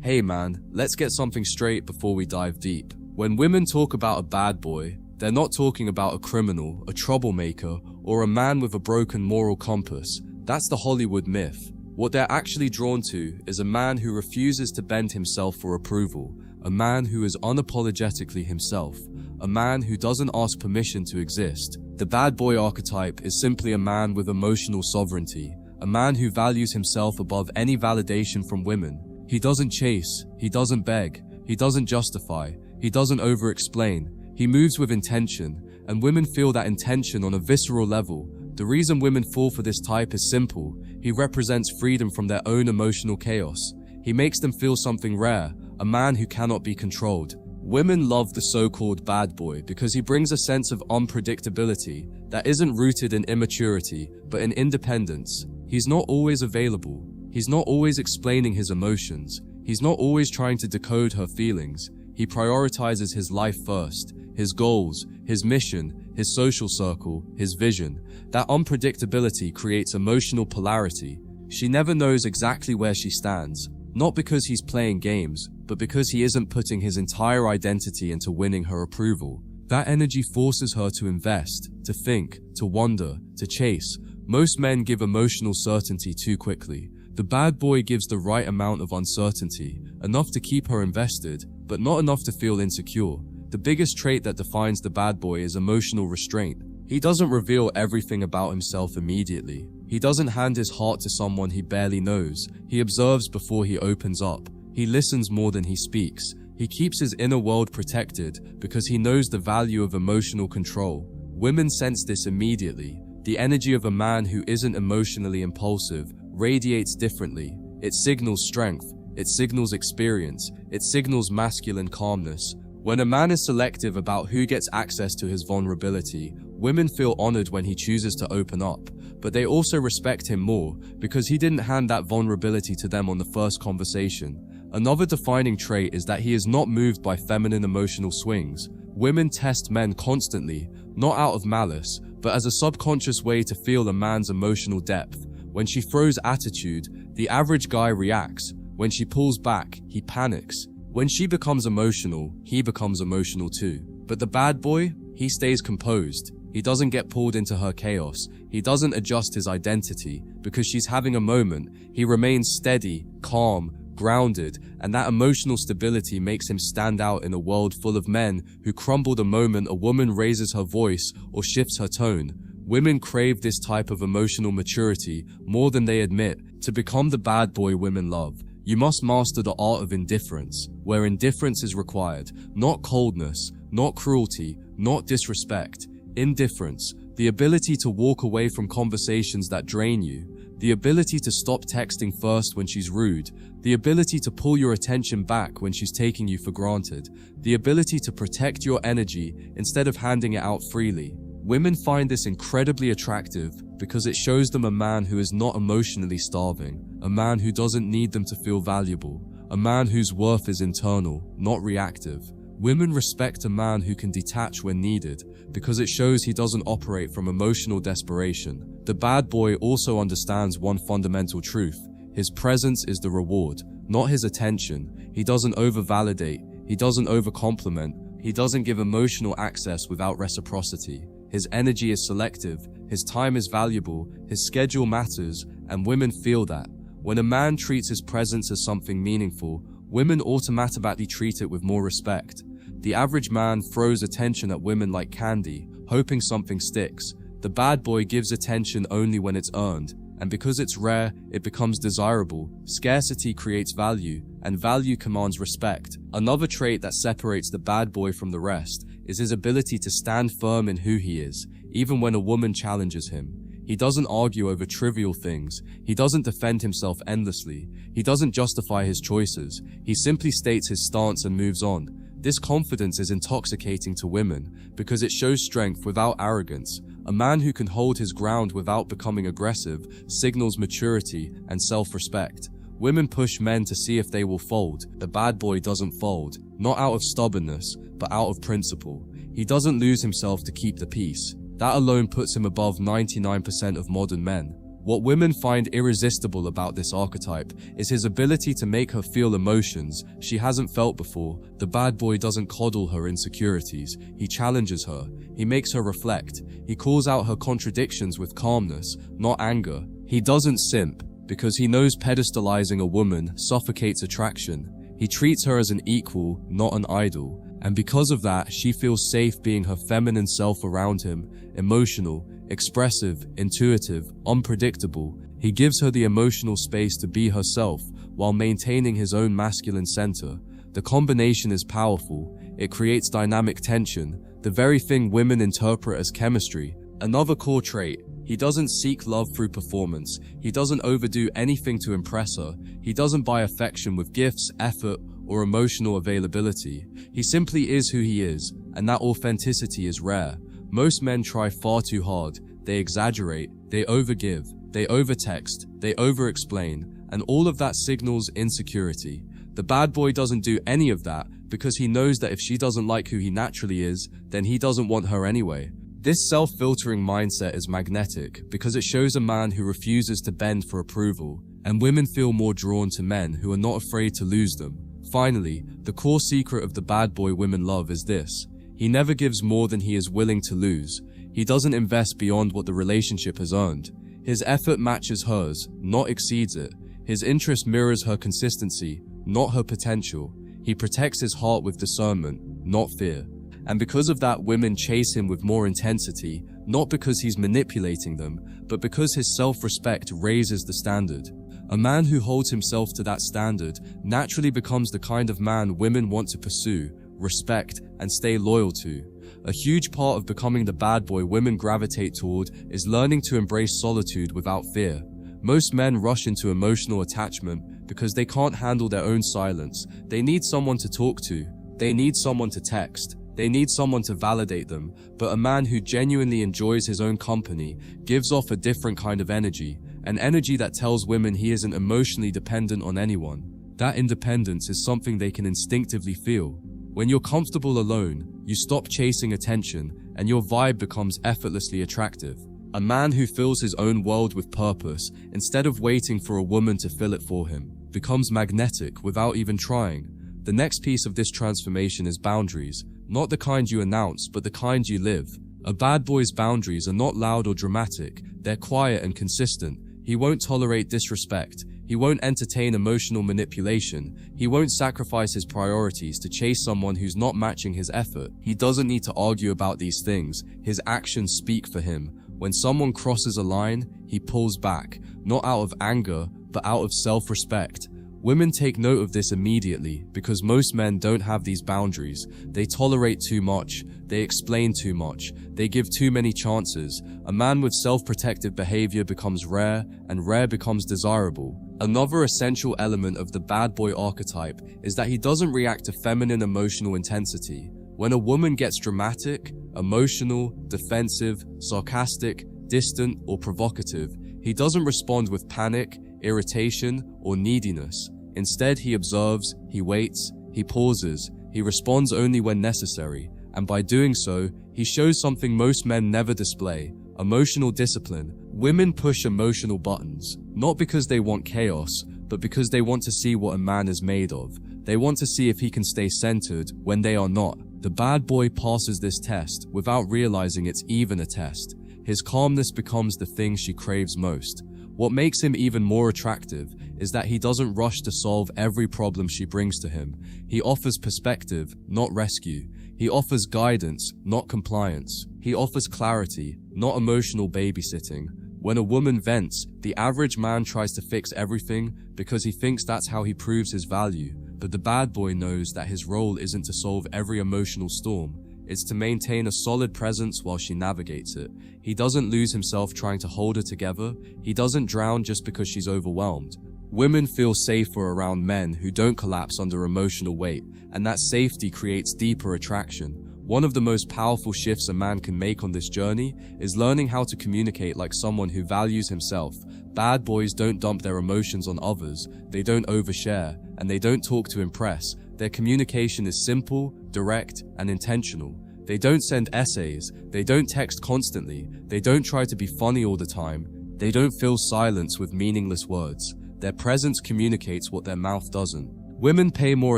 Hey man, let's get something straight before we dive deep. When women talk about a bad boy, they're not talking about a criminal, a troublemaker, or a man with a broken moral compass. That's the Hollywood myth. What they're actually drawn to is a man who refuses to bend himself for approval, a man who is unapologetically himself, a man who doesn't ask permission to exist. The bad boy archetype is simply a man with emotional sovereignty, a man who values himself above any validation from women. He doesn't chase, he doesn't beg, he doesn't justify, he doesn't over-explain. He moves with intention, and women feel that intention on a visceral level. The reason women fall for this type is simple. He represents freedom from their own emotional chaos. He makes them feel something rare, a man who cannot be controlled. Women love the so-called bad boy because he brings a sense of unpredictability that isn't rooted in immaturity, but in independence. He's not always available. He's not always explaining his emotions. He's not always trying to decode her feelings. He prioritizes his life first, his goals, his mission, his social circle, his vision. That unpredictability creates emotional polarity. She never knows exactly where she stands, not because he's playing games, but because he isn't putting his entire identity into winning her approval. That energy forces her to invest, to think, to wonder, to chase. Most men give emotional certainty too quickly. The bad boy gives the right amount of uncertainty, enough to keep her invested, but not enough to feel insecure. The biggest trait that defines the bad boy is emotional restraint. He doesn't reveal everything about himself immediately. He doesn't hand his heart to someone he barely knows. He observes before he opens up. He listens more than he speaks. He keeps his inner world protected because he knows the value of emotional control. Women sense this immediately. The energy of a man who isn't emotionally impulsive radiates differently. It signals strength. It signals experience. It signals masculine calmness. When a man is selective about who gets access to his vulnerability, women feel honored when he chooses to open up, but they also respect him more because he didn't hand that vulnerability to them on the first conversation. Another defining trait is that he is not moved by feminine emotional swings. Women test men constantly, not out of malice, but as a subconscious way to feel a man's emotional depth. When she throws attitude, the average guy reacts. When she pulls back, he panics. When she becomes emotional, he becomes emotional too. But the bad boy, he stays composed. He doesn't get pulled into her chaos. He doesn't adjust his identity because she's having a moment. He remains steady, calm, grounded, and that emotional stability makes him stand out in a world full of men who crumble the moment a woman raises her voice or shifts her tone. Women crave this type of emotional maturity more than they admit. To become the bad boy women love, you must master the art of indifference, where indifference is required, not coldness, not cruelty, not disrespect. Indifference, the ability to walk away from conversations that drain you, the ability to stop texting first when she's rude, the ability to pull your attention back when she's taking you for granted, the ability to protect your energy instead of handing it out freely. Women find this incredibly attractive because it shows them a man who is not emotionally starving, a man who doesn't need them to feel valuable, a man whose worth is internal, not reactive. Women respect a man who can detach when needed because it shows he doesn't operate from emotional desperation. The bad boy also understands one fundamental truth. His presence is the reward, not his attention. He doesn't over-validate, he doesn't over-compliment, he doesn't give emotional access without reciprocity. His energy is selective, his time is valuable, his schedule matters, and women feel that. When a man treats his presence as something meaningful, women automatically treat it with more respect. The average man throws attention at women like candy, hoping something sticks. The bad boy gives attention only when it's earned, and because it's rare, it becomes desirable. Scarcity creates value, and value commands respect. Another trait that separates the bad boy from the rest is his ability to stand firm in who he is, even when a woman challenges him. He doesn't argue over trivial things. He doesn't defend himself endlessly. He doesn't justify his choices. He simply states his stance and moves on. This confidence is intoxicating to women because it shows strength without arrogance. A man who can hold his ground without becoming aggressive signals maturity and self-respect. Women push men to see if they will fold. The bad boy doesn't fold, not out of stubbornness, but out of principle. He doesn't lose himself to keep the peace. That alone puts him above 99% of modern men. What women find irresistible about this archetype is his ability to make her feel emotions she hasn't felt before. The bad boy doesn't coddle her insecurities, he challenges her, he makes her reflect, he calls out her contradictions with calmness, not anger. He doesn't simp, because he knows pedestalizing a woman suffocates attraction. He treats her as an equal, not an idol, and because of that, she feels safe being her feminine self around him, emotional, expressive, intuitive, unpredictable. He gives her the emotional space to be herself while maintaining his own masculine center. The combination is powerful. It creates dynamic tension, the very thing women interpret as chemistry. Another core trait: he doesn't seek love through performance. He doesn't overdo anything to impress her. He doesn't buy affection with gifts, effort, or emotional availability. He simply is who he is, and that authenticity is rare. Most men try far too hard. They exaggerate, they overgive, they overtext, they overexplain, and all of that signals insecurity. The bad boy doesn't do any of that because he knows that if she doesn't like who he naturally is, then he doesn't want her anyway. This self-filtering mindset is magnetic because it shows a man who refuses to bend for approval, and women feel more drawn to men who are not afraid to lose them. Finally, the core secret of the bad boy women love is this: he never gives more than he is willing to lose. He doesn't invest beyond what the relationship has earned. His effort matches hers, not exceeds it. His interest mirrors her consistency, not her potential. He protects his heart with discernment, not fear. And because of that, women chase him with more intensity, not because he's manipulating them, but because his self-respect raises the standard. A man who holds himself to that standard naturally becomes the kind of man women want to pursue, respect, and stay loyal to. A huge part of becoming the bad boy women gravitate toward is learning to embrace solitude without fear. Most men rush into emotional attachment because they can't handle their own silence. They need someone to talk to. They need someone to text. They need someone to validate them. But a man who genuinely enjoys his own company gives off a different kind of energy, an energy that tells women he isn't emotionally dependent on anyone. That independence is something they can instinctively feel. When you're comfortable alone, you stop chasing attention, and your vibe becomes effortlessly attractive. A man who fills his own world with purpose, instead of waiting for a woman to fill it for him, becomes magnetic without even trying. The next piece of this transformation is boundaries, not the kind you announce, but the kind you live. A bad boy's boundaries are not loud or dramatic, they're quiet and consistent. He won't tolerate disrespect. He won't entertain emotional manipulation. He won't sacrifice his priorities to chase someone who's not matching his effort. He doesn't need to argue about these things. His actions speak for him. When someone crosses a line, he pulls back, not out of anger, but out of self-respect. Women take note of this immediately because most men don't have these boundaries. They tolerate too much. They explain too much. They give too many chances. A man with self-protective behavior becomes rare, and rare becomes desirable. Another essential element of the bad boy archetype is that he doesn't react to feminine emotional intensity. When a woman gets dramatic, emotional, defensive, sarcastic, distant, or provocative, he doesn't respond with panic, irritation, or neediness. Instead, he observes, he waits, he pauses, he responds only when necessary, and by doing so, he shows something most men never display: emotional discipline. Women push emotional buttons, not because they want chaos, but because they want to see what a man is made of. They want to see if he can stay centered when they are not. The bad boy passes this test without realizing it's even a test. His calmness becomes the thing she craves most. What makes him even more attractive is that he doesn't rush to solve every problem she brings to him. He offers perspective, not rescue. He offers guidance, not compliance. He offers clarity, not emotional babysitting. When a woman vents, the average man tries to fix everything because he thinks that's how he proves his value. But the bad boy knows that his role isn't to solve every emotional storm. It's to maintain a solid presence while she navigates it. He doesn't lose himself trying to hold her together. He doesn't drown just because she's overwhelmed. Women feel safer around men who don't collapse under emotional weight, and that safety creates deeper attraction. One of the most powerful shifts a man can make on this journey is learning how to communicate like someone who values himself. Bad boys don't dump their emotions on others, they don't overshare, and they don't talk to impress. Their communication is simple, direct, and intentional. They don't send essays, they don't text constantly, they don't try to be funny all the time. They don't fill silence with meaningless words. Their presence communicates what their mouth doesn't. Women pay more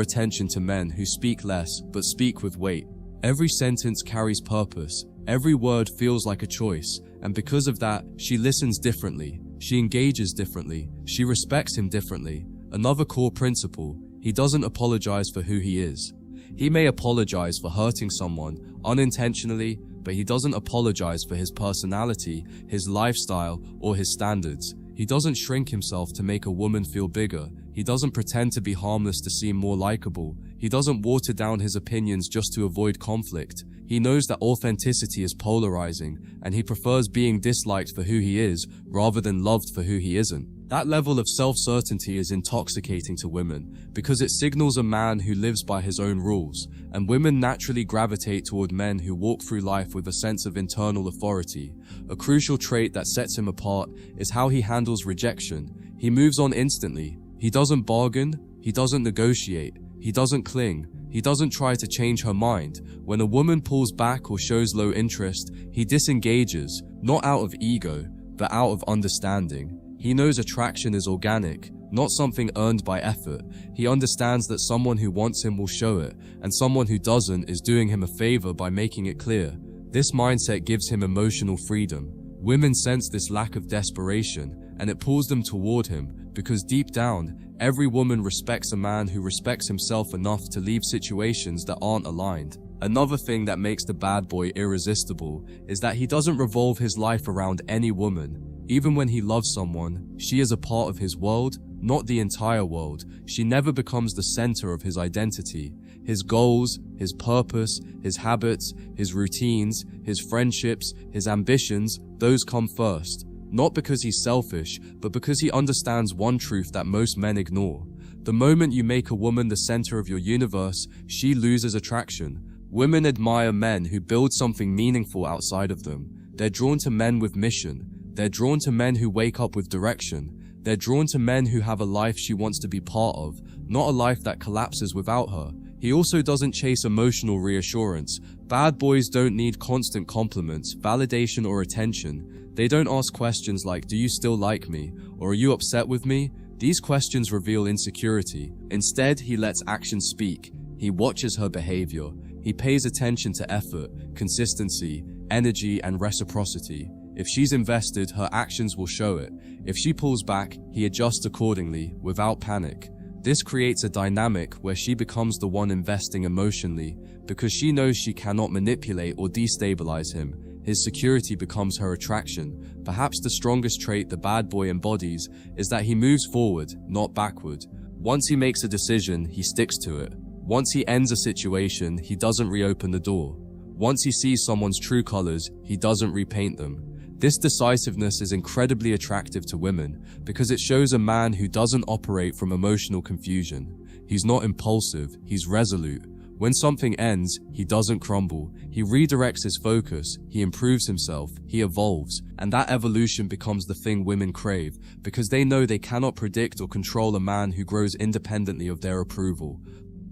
attention to men who speak less but speak with weight. Every sentence carries purpose. Every word feels like a choice. And because of that, she listens differently. She engages differently. She respects him differently. Another core principle: he doesn't apologize for who he is. He may apologize for hurting someone unintentionally, but he doesn't apologize for his personality, his lifestyle, or his standards. He doesn't shrink himself to make a woman feel bigger. He doesn't pretend to be harmless to seem more likable. He doesn't water down his opinions just to avoid conflict. He knows that authenticity is polarizing, and he prefers being disliked for who he is rather than loved for who he isn't. That level of self-certainty is intoxicating to women because it signals a man who lives by his own rules, and women naturally gravitate toward men who walk through life with a sense of internal authority. A crucial trait that sets him apart is how he handles rejection. He moves on instantly. He doesn't bargain. He doesn't negotiate. He doesn't cling. He doesn't try to change her mind. When a woman pulls back or shows low interest, he disengages, not out of ego, but out of understanding. He knows attraction is organic, not something earned by effort. He understands that someone who wants him will show it, and someone who doesn't is doing him a favor by making it clear. This mindset gives him emotional freedom. Women sense this lack of desperation, and it pulls them toward him, because deep down, every woman respects a man who respects himself enough to leave situations that aren't aligned. Another thing that makes the bad boy irresistible is that he doesn't revolve his life around any woman. Even when he loves someone, she is a part of his world, not the entire world. She never becomes the center of his identity. His goals, his purpose, his habits, his routines, his friendships, his ambitions, those come first. Not because he's selfish, but because he understands one truth that most men ignore. The moment you make a woman the center of your universe, she loses attraction. Women admire men who build something meaningful outside of them. They're drawn to men with mission. They're drawn to men who wake up with direction. They're drawn to men who have a life she wants to be part of, not a life that collapses without her. He also doesn't chase emotional reassurance. Bad boys don't need constant compliments, validation, or attention. They don't ask questions like, "Do you still like me?" or "Are you upset with me?" These questions reveal insecurity. Instead, he lets actions speak. He watches her behavior. He pays attention to effort, consistency, energy, and reciprocity. If she's invested, her actions will show it. If she pulls back, he adjusts accordingly, without panic. This creates a dynamic where she becomes the one investing emotionally, because she knows she cannot manipulate or destabilize him. His security becomes her attraction. Perhaps the strongest trait the bad boy embodies is that he moves forward, not backward. Once he makes a decision, he sticks to it. Once he ends a situation, he doesn't reopen the door. Once he sees someone's true colors, he doesn't repaint them. This decisiveness is incredibly attractive to women because it shows a man who doesn't operate from emotional confusion. He's not impulsive, he's resolute. When something ends, he doesn't crumble. He redirects his focus, he improves himself, he evolves, and that evolution becomes the thing women crave because they know they cannot predict or control a man who grows independently of their approval.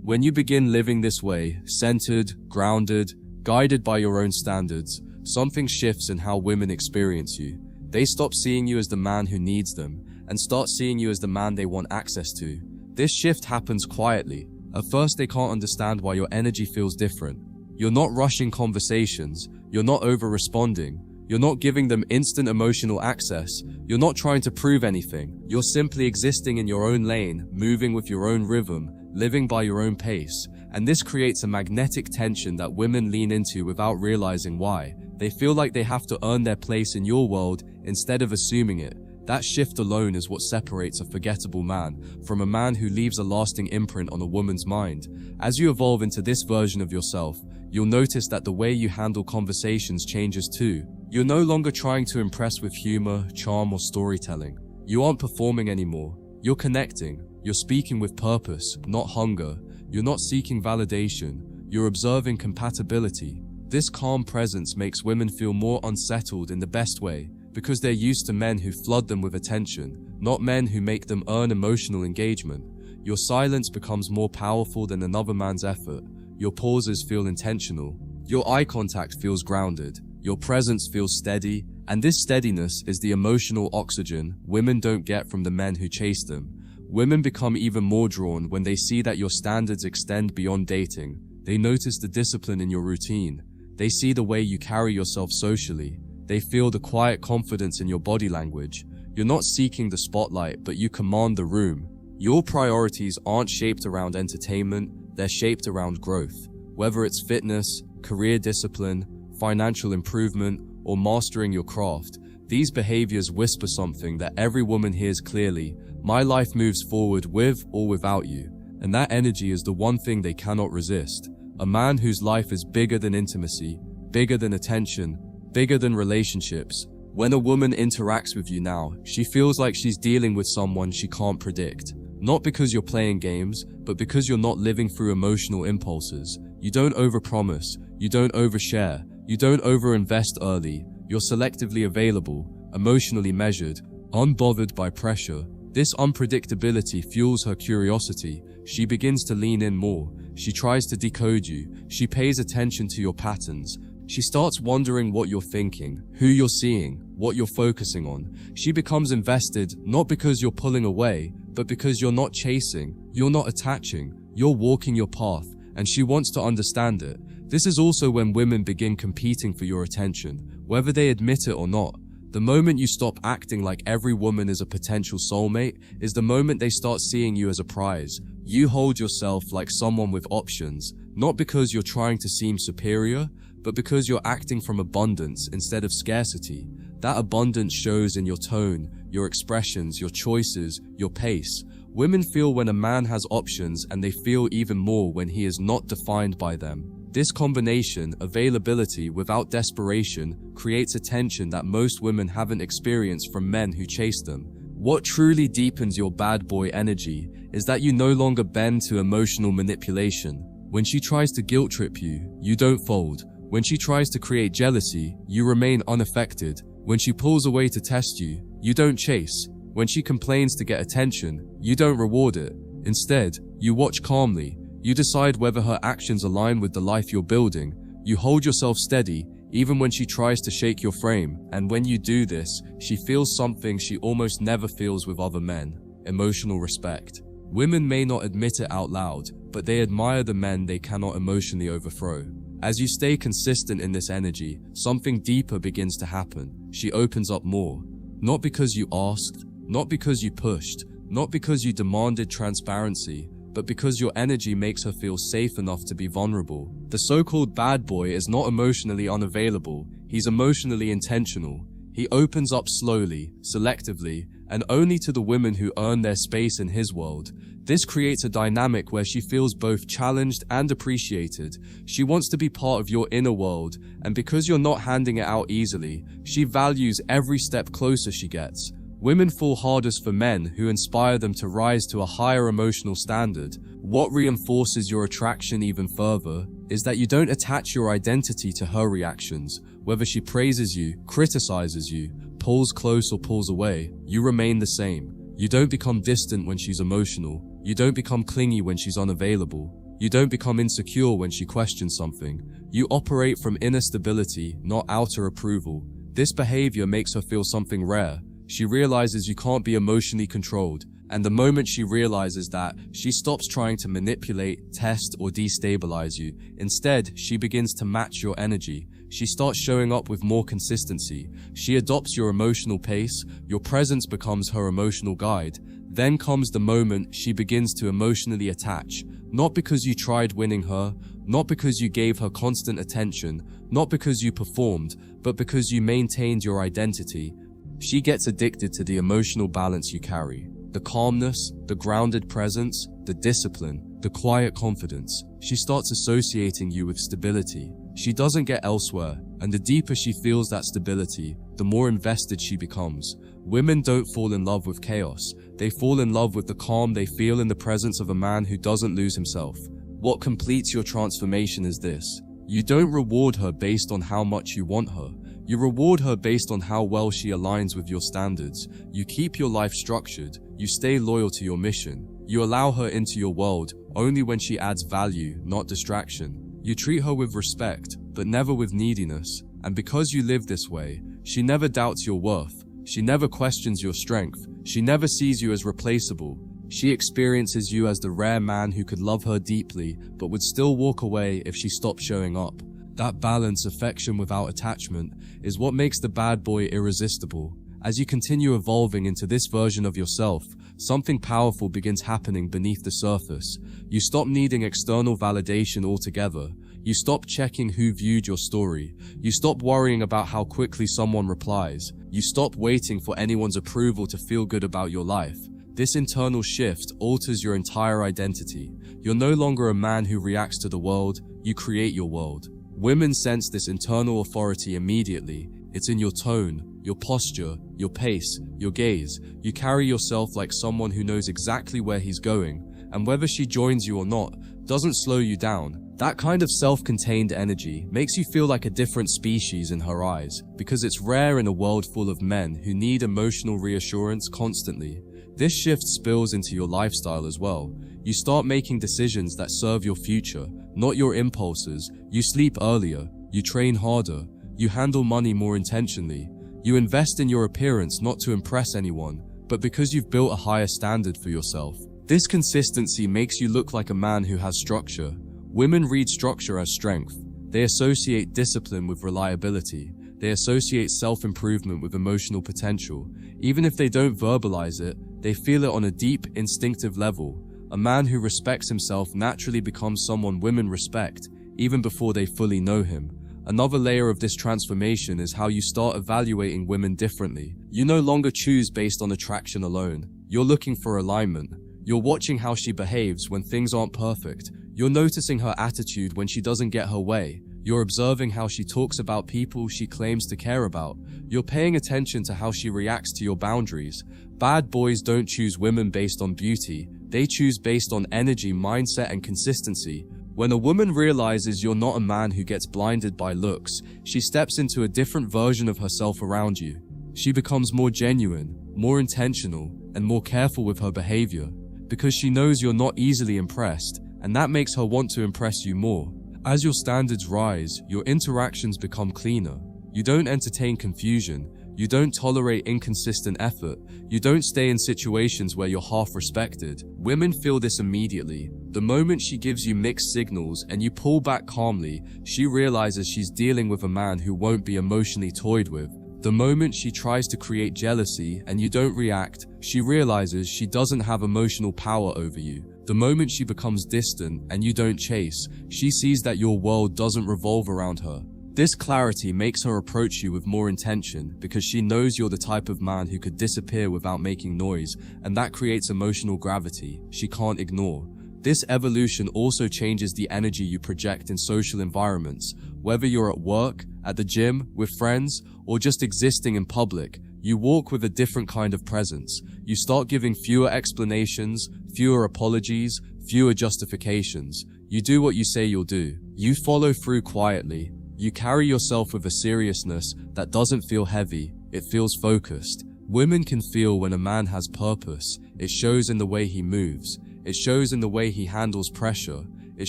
When you begin living this way, centered, grounded, guided by your own standards, something shifts in how women experience you. They stop seeing you as the man who needs them and start seeing you as the man they want access to. This shift happens quietly. At first, they can't understand why your energy feels different. You're not rushing conversations. You're not over-responding. You're not giving them instant emotional access. You're not trying to prove anything. You're simply existing in your own lane, moving with your own rhythm, living by your own pace. And this creates a magnetic tension that women lean into without realizing why. They feel like they have to earn their place in your world instead of assuming it. That shift alone is what separates a forgettable man from a man who leaves a lasting imprint on a woman's mind. As you evolve into this version of yourself, you'll notice that the way you handle conversations changes too. You're no longer trying to impress with humor, charm, or storytelling. You aren't performing anymore. You're connecting. You're speaking with purpose, not hunger. You're not seeking validation. You're observing compatibility. This calm presence makes women feel more unsettled in the best way, because they're used to men who flood them with attention, not men who make them earn emotional engagement. Your silence becomes more powerful than another man's effort. Your pauses feel intentional. Your eye contact feels grounded. Your presence feels steady, And this steadiness is the emotional oxygen women don't get from the men who chase them. Women become even more drawn when they see that your standards extend beyond dating. They notice the discipline in your routine. They see the way you carry yourself socially. They feel the quiet confidence in your body language. You're not seeking the spotlight, but you command the room. Your priorities aren't shaped around entertainment, they're shaped around growth. Whether it's fitness, career discipline, financial improvement, or mastering your craft, these behaviors whisper something that every woman hears clearly. My life moves forward with or without you. And that energy is the one thing they cannot resist. A man whose life is bigger than intimacy, bigger than attention, bigger than relationships. When a woman interacts with you now, she feels like she's dealing with someone she can't predict. Not because you're playing games, but because you're not living through emotional impulses. You don't overpromise, you don't overshare, you don't overinvest early. You're selectively available, emotionally measured, unbothered by pressure. This unpredictability fuels her curiosity. She begins to lean in more. She tries to decode you. She pays attention to your patterns. She starts wondering what you're thinking, who you're seeing, what you're focusing on. She becomes invested, not because you're pulling away, but because you're not chasing, you're not attaching, you're walking your path, and she wants to understand it. This is also when women begin competing for your attention, whether they admit it or not. The moment you stop acting like every woman is a potential soulmate is the moment they start seeing you as a prize. You hold yourself like someone with options, not because you're trying to seem superior, but because you're acting from abundance instead of scarcity. That abundance shows in your tone, your expressions, your choices, your pace. Women feel when a man has options, and they feel even more when he is not defined by them. This combination, availability without desperation, creates a tension that most women haven't experienced from men who chase them. What truly deepens your bad boy energy is that you no longer bend to emotional manipulation. When she tries to guilt trip you, you don't fold. When she tries to create jealousy, you remain unaffected. When she pulls away to test you, you don't chase. When she complains to get attention, you don't reward it. Instead, you watch calmly. You decide whether her actions align with the life you're building. You hold yourself steady, even when she tries to shake your frame. And when you do this, she feels something she almost never feels with other men: emotional respect. Women may not admit it out loud, but they admire the men they cannot emotionally overthrow. As you stay consistent in this energy, something deeper begins to happen. She opens up more. Not because you asked, not because you pushed, not because you demanded transparency, but because your energy makes her feel safe enough to be vulnerable. The so-called bad boy is not emotionally unavailable, he's emotionally intentional. He opens up slowly, selectively, and only to the women who earn their space in his world. This creates a dynamic where she feels both challenged and appreciated. She wants to be part of your inner world, and because you're not handing it out easily, she values every step closer she gets. Women fall hardest for men who inspire them to rise to a higher emotional standard. What reinforces your attraction even further is that you don't attach your identity to her reactions. Whether she praises you, criticizes you, pulls close or pulls away, you remain the same. You don't become distant when she's emotional. You don't become clingy when she's unavailable. You don't become insecure when she questions something. You operate from inner stability, not outer approval. This behavior makes her feel something rare. She realizes you can't be emotionally controlled, and the moment she realizes that, she stops trying to manipulate, test, or destabilize you. Instead, she begins to match your energy. She starts showing up with more consistency. She adopts your emotional pace. Your presence becomes her emotional guide. Then comes the moment she begins to emotionally attach. Not because you tried winning her, not because you gave her constant attention, not because you performed, but because you maintained your identity. She gets addicted to the emotional balance you carry. The calmness, the grounded presence, the discipline, the quiet confidence. She starts associating you with stability. She doesn't get elsewhere, and the deeper she feels that stability, the more invested she becomes. Women don't fall in love with chaos. They fall in love with the calm they feel in the presence of a man who doesn't lose himself. What completes your transformation is this: you don't reward her based on how much you want her. You reward her based on how well she aligns with your standards. You keep your life structured. You stay loyal to your mission. You allow her into your world only when she adds value, not distraction. You treat her with respect, but never with neediness. And because you live this way, She never doubts your worth. She never questions your strength. She never sees you as replaceable. She experiences you as the rare man who could love her deeply, but would still walk away if she stopped showing up. That balance, affection without attachment, is what makes the bad boy irresistible. As you continue evolving into this version of yourself, something powerful begins happening beneath the surface. You stop needing external validation altogether. You stop checking who viewed your story. You stop worrying about how quickly someone replies. You stop waiting for anyone's approval to feel good about your life. This internal shift alters your entire identity. You're no longer a man who reacts to the world, you create your world. Women sense this internal authority immediately. It's in your tone, your posture, your pace, your gaze. You carry yourself like someone who knows exactly where he's going, and whether she joins you or not, doesn't slow you down. That kind of self-contained energy makes you feel like a different species in her eyes, because it's rare in a world full of men who need emotional reassurance constantly. This shift spills into your lifestyle as well. You start making decisions that serve your future, not your impulses. You sleep earlier, you train harder, you handle money more intentionally. You invest in your appearance not to impress anyone, but because you've built a higher standard for yourself. This consistency makes you look like a man who has structure. Women read structure as strength. They associate discipline with reliability. They associate self-improvement with emotional potential. Even if they don't verbalize it, they feel it on a deep, instinctive level. A man who respects himself naturally becomes someone women respect, even before they fully know him. Another layer of this transformation is how you start evaluating women differently. You no longer choose based on attraction alone. You're looking for alignment. You're watching how she behaves when things aren't perfect. You're noticing her attitude when she doesn't get her way. You're observing how she talks about people she claims to care about. You're paying attention to how she reacts to your boundaries. Bad boys don't choose women based on beauty. They choose based on energy, mindset, and consistency. When a woman realizes you're not a man who gets blinded by looks, she steps into a different version of herself around you. She becomes more genuine, more intentional, and more careful with her behavior, because she knows you're not easily impressed, and that makes her want to impress you more. As your standards rise, your interactions become cleaner. You don't entertain confusion. You don't tolerate inconsistent effort. You don't stay in situations where you're half respected. Women feel this immediately. The moment she gives you mixed signals and you pull back calmly, she realizes she's dealing with a man who won't be emotionally toyed with. The moment she tries to create jealousy and you don't react, she realizes she doesn't have emotional power over you. The moment she becomes distant and you don't chase, she sees that your world doesn't revolve around her. This clarity makes her approach you with more intention because she knows you're the type of man who could disappear without making noise, and that creates emotional gravity she can't ignore. This evolution also changes the energy you project in social environments. Whether you're at work, at the gym, with friends, or just existing in public, you walk with a different kind of presence. You start giving fewer explanations, fewer apologies, fewer justifications. You do what you say you'll do. You follow through quietly. You carry yourself with a seriousness that doesn't feel heavy, it feels focused. Women can feel when a man has purpose. It shows in the way he moves. It shows in the way he handles pressure. It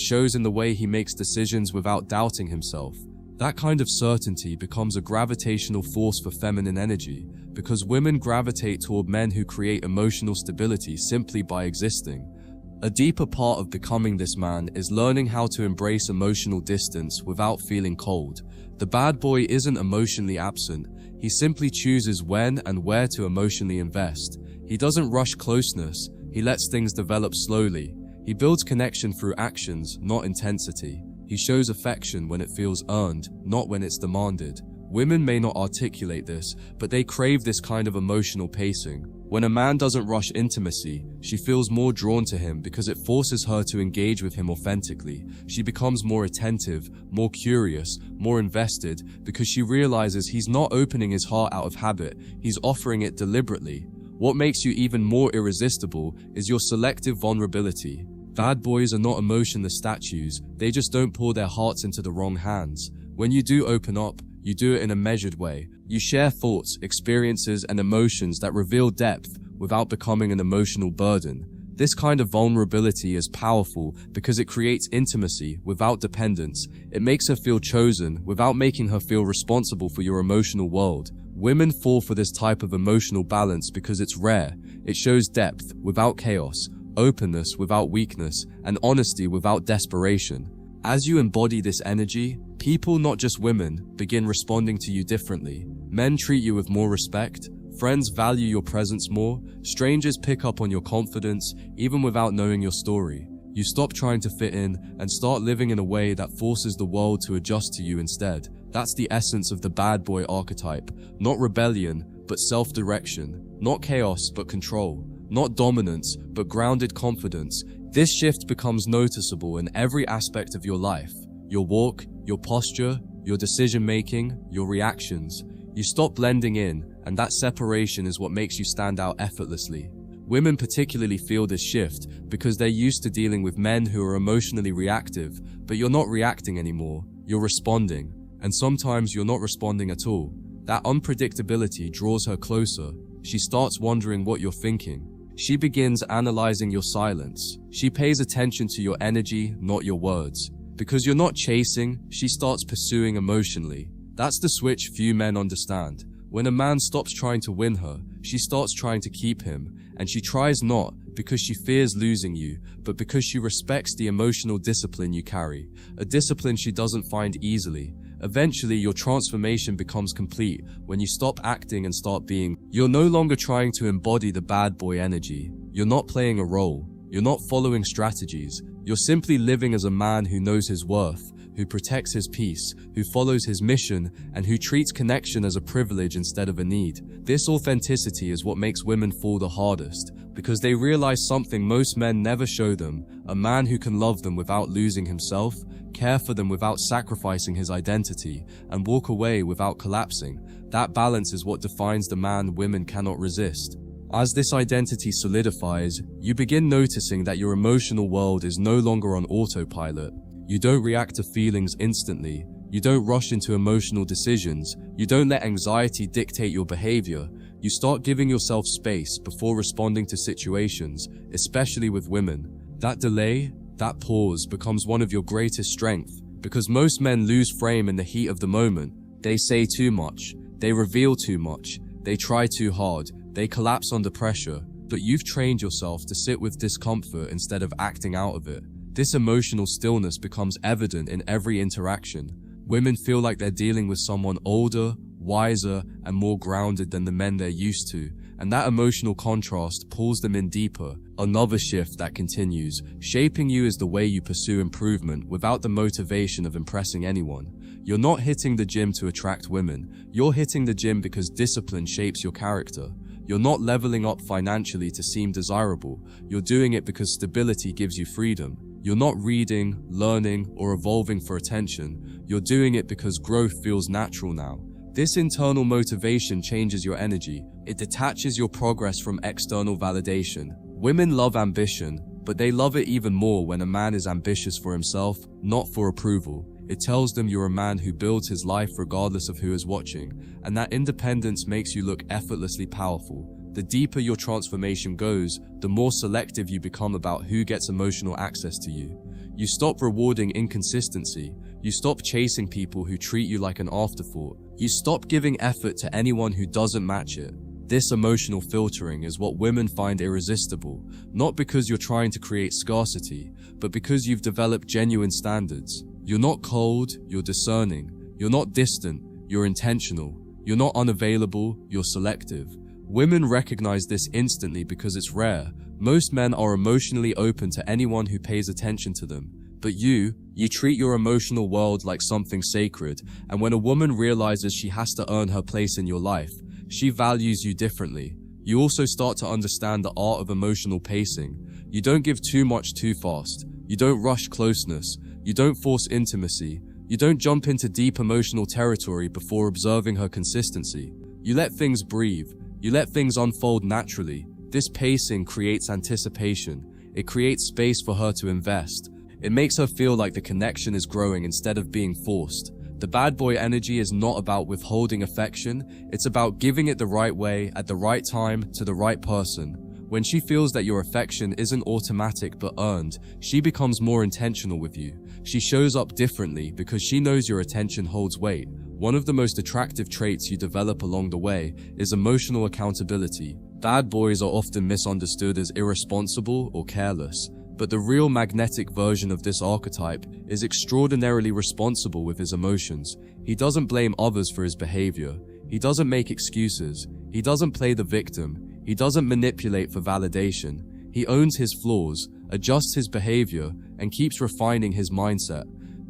shows in the way he makes decisions without doubting himself. That kind of certainty becomes a gravitational force for feminine energy, because women gravitate toward men who create emotional stability simply by existing. A deeper part of becoming this man is learning how to embrace emotional distance without feeling cold. The bad boy isn't emotionally absent. He simply chooses when and where to emotionally invest. He doesn't rush closeness. He lets things develop slowly. He builds connection through actions, not intensity. He shows affection when it feels earned, not when it's demanded. Women may not articulate this, but they crave this kind of emotional pacing. When a man doesn't rush intimacy, she feels more drawn to him because it forces her to engage with him authentically. She becomes more attentive, more curious, more invested, because she realizes he's not opening his heart out of habit, he's offering it deliberately. What makes you even more irresistible is your selective vulnerability. Bad boys are not emotionless statues, they just don't pour their hearts into the wrong hands. When you do open up, you do it in a measured way. You share thoughts, experiences, and emotions that reveal depth without becoming an emotional burden. This kind of vulnerability is powerful because it creates intimacy without dependence. It makes her feel chosen without making her feel responsible for your emotional world. Women fall for this type of emotional balance because it's rare. It shows depth without chaos, openness without weakness, and honesty without desperation. As you embody this energy, people, not just women, begin responding to you differently. Men treat you with more respect, friends value your presence more, strangers pick up on your confidence, even without knowing your story. You stop trying to fit in and start living in a way that forces the world to adjust to you instead. That's the essence of the bad boy archetype. Not rebellion, but self-direction. Not chaos, but control. Not dominance, but grounded confidence. This shift becomes noticeable in every aspect of your life. Your walk, your posture, your decision-making, your reactions. You stop blending in, and that separation is what makes you stand out effortlessly. Women particularly feel this shift because they're used to dealing with men who are emotionally reactive, but you're not reacting anymore, you're responding. And sometimes you're not responding at all. That unpredictability draws her closer. She starts wondering what you're thinking. She begins analyzing your silence. She pays attention to your energy, not your words. Because you're not chasing, she starts pursuing emotionally. That's the switch few men understand. When a man stops trying to win her, she starts trying to keep him. And she tries not because she fears losing you, but because she respects the emotional discipline you carry, a discipline she doesn't find easily. Eventually, your transformation becomes complete when you stop acting and start being. You're no longer trying to embody the bad boy energy. You're not playing a role. You're not following strategies. You're simply living as a man who knows his worth, who protects his peace, who follows his mission, and who treats connection as a privilege instead of a need. This authenticity is what makes women fall the hardest, because they realize something most men never show them: a man who can love them without losing himself, care for them without sacrificing his identity, and walk away without collapsing. That balance is what defines the man women cannot resist. As this identity solidifies, you begin noticing that your emotional world is no longer on autopilot. You don't react to feelings instantly. You don't rush into emotional decisions. You don't let anxiety dictate your behavior. You start giving yourself space before responding to situations, especially with women. That delay, that pause becomes one of your greatest strengths, because most men lose frame in the heat of the moment. They say too much. They reveal too much. They try too hard. They collapse under pressure. But you've trained yourself to sit with discomfort instead of acting out of it. This emotional stillness becomes evident in every interaction. Women feel like they're dealing with someone older, wiser, and more grounded than the men they're used to, and that emotional contrast pulls them in deeper. Another shift that continues. Shaping you is the way you pursue improvement without the motivation of impressing anyone. You're not hitting the gym to attract women. You're hitting the gym because discipline shapes your character. You're not leveling up financially to seem desirable. You're doing it because stability gives you freedom. You're not reading, learning, or evolving for attention. You're doing it because growth feels natural now. This internal motivation changes your energy. It detaches your progress from external validation. Women love ambition, but they love it even more when a man is ambitious for himself, not for approval. It tells them you're a man who builds his life regardless of who is watching, and that independence makes you look effortlessly powerful. The deeper your transformation goes, the more selective you become about who gets emotional access to you. You stop rewarding inconsistency. You stop chasing people who treat you like an afterthought. You stop giving effort to anyone who doesn't match it. This emotional filtering is what women find irresistible, not because you're trying to create scarcity, but because you've developed genuine standards. You're not cold, you're discerning. You're not distant, you're intentional. You're not unavailable, you're selective. Women recognize this instantly because it's rare. Most men are emotionally open to anyone who pays attention to them. But you treat your emotional world like something sacred, and when a woman realizes she has to earn her place in your life, she values you differently. You also start to understand the art of emotional pacing. You don't give too much too fast. You don't rush closeness. You don't force intimacy. You don't jump into deep emotional territory before observing her consistency. You let things breathe. You let things unfold naturally. This pacing creates anticipation. It creates space for her to invest. It makes her feel like the connection is growing instead of being forced. The bad boy energy is not about withholding affection. It's about giving it the right way, at the right time, to the right person. When she feels that your affection isn't automatic but earned, she becomes more intentional with you. She shows up differently because she knows your attention holds weight. One of the most attractive traits you develop along the way is emotional accountability. Bad boys are often misunderstood as irresponsible or careless, but the real magnetic version of this archetype is extraordinarily responsible with his emotions. He doesn't blame others for his behavior. He doesn't make excuses. He doesn't play the victim. He doesn't manipulate for validation. He owns his flaws, adjusts his behavior, and keeps refining his mindset.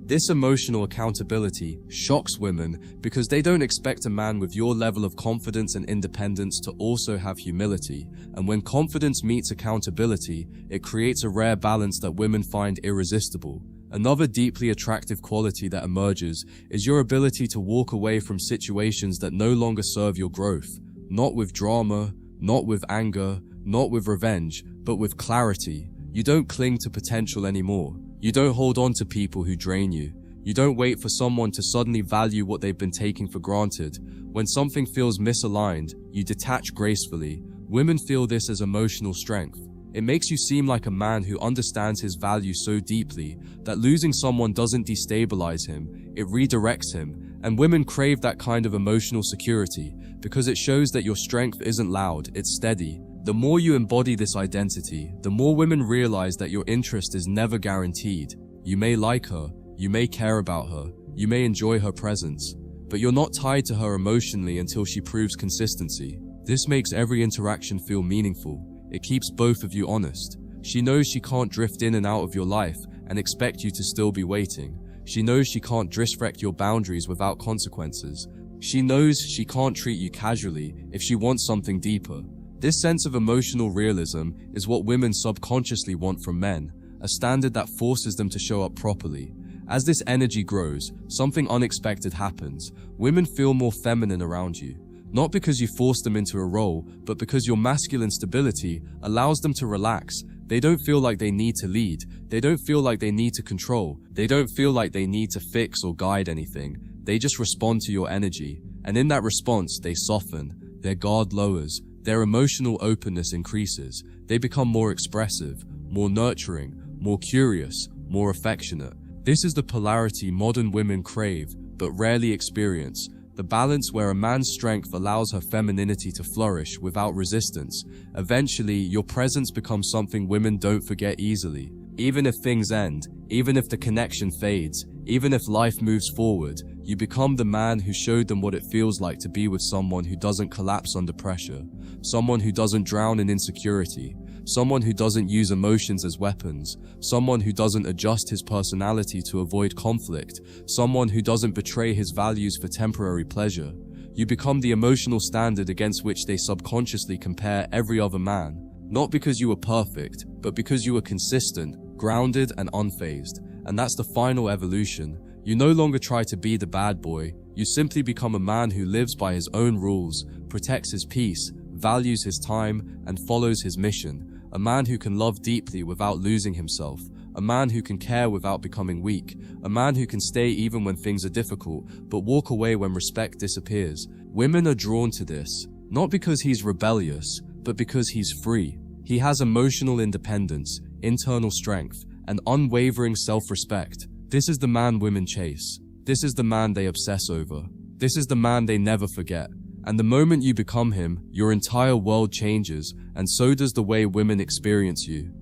This emotional accountability shocks women because they don't expect a man with your level of confidence and independence to also have humility. And when confidence meets accountability, it creates a rare balance that women find irresistible. Another deeply attractive quality that emerges is your ability to walk away from situations that no longer serve your growth. Not with drama, not with anger, not with revenge, but with clarity. You don't cling to potential anymore. You don't hold on to people who drain you. You don't wait for someone to suddenly value what they've been taking for granted. When something feels misaligned, you detach gracefully. Women feel this as emotional strength. It makes you seem like a man who understands his value so deeply that losing someone doesn't destabilize him, it redirects him. And women crave that kind of emotional security because it shows that your strength isn't loud, it's steady. The more you embody this identity, the more women realize that your interest is never guaranteed. You may like her, you may care about her, you may enjoy her presence, but you're not tied to her emotionally until she proves consistency. This makes every interaction feel meaningful. It keeps both of you honest. She knows she can't drift in and out of your life and expect you to still be waiting. She knows she can't disrespect your boundaries without consequences. She knows she can't treat you casually if she wants something deeper. This sense of emotional realism is what women subconsciously want from men, a standard that forces them to show up properly. As this energy grows, something unexpected happens. Women feel more feminine around you, not because you force them into a role, but because your masculine stability allows them to relax. They don't feel like they need to lead. They don't feel like they need to control. They don't feel like they need to fix or guide anything. They just respond to your energy, and in that response, they soften. Their guard lowers. Their emotional openness increases. They become more expressive, more nurturing, more curious, more affectionate. This is the polarity modern women crave, but rarely experience. The balance where a man's strength allows her femininity to flourish without resistance. Eventually, your presence becomes something women don't forget easily. Even if things end, even if the connection fades, even if life moves forward, you become the man who showed them what it feels like to be with someone who doesn't collapse under pressure, someone who doesn't drown in insecurity, someone who doesn't use emotions as weapons, someone who doesn't adjust his personality to avoid conflict, someone who doesn't betray his values for temporary pleasure. You become the emotional standard against which they subconsciously compare every other man, not because you were perfect, but because you were consistent, grounded, and unfazed. And that's the final evolution. You no longer try to be the bad boy. You simply become a man who lives by his own rules, protects his peace, values his time, and follows his mission. A man who can love deeply without losing himself. A man who can care without becoming weak. A man who can stay even when things are difficult, but walk away when respect disappears. Women are drawn to this, not because he's rebellious, but because he's free. He has emotional independence, internal strength, and unwavering self-respect. This is the man women chase. This is the man they obsess over. This is the man they never forget. And the moment you become him, your entire world changes, and so does the way women experience you.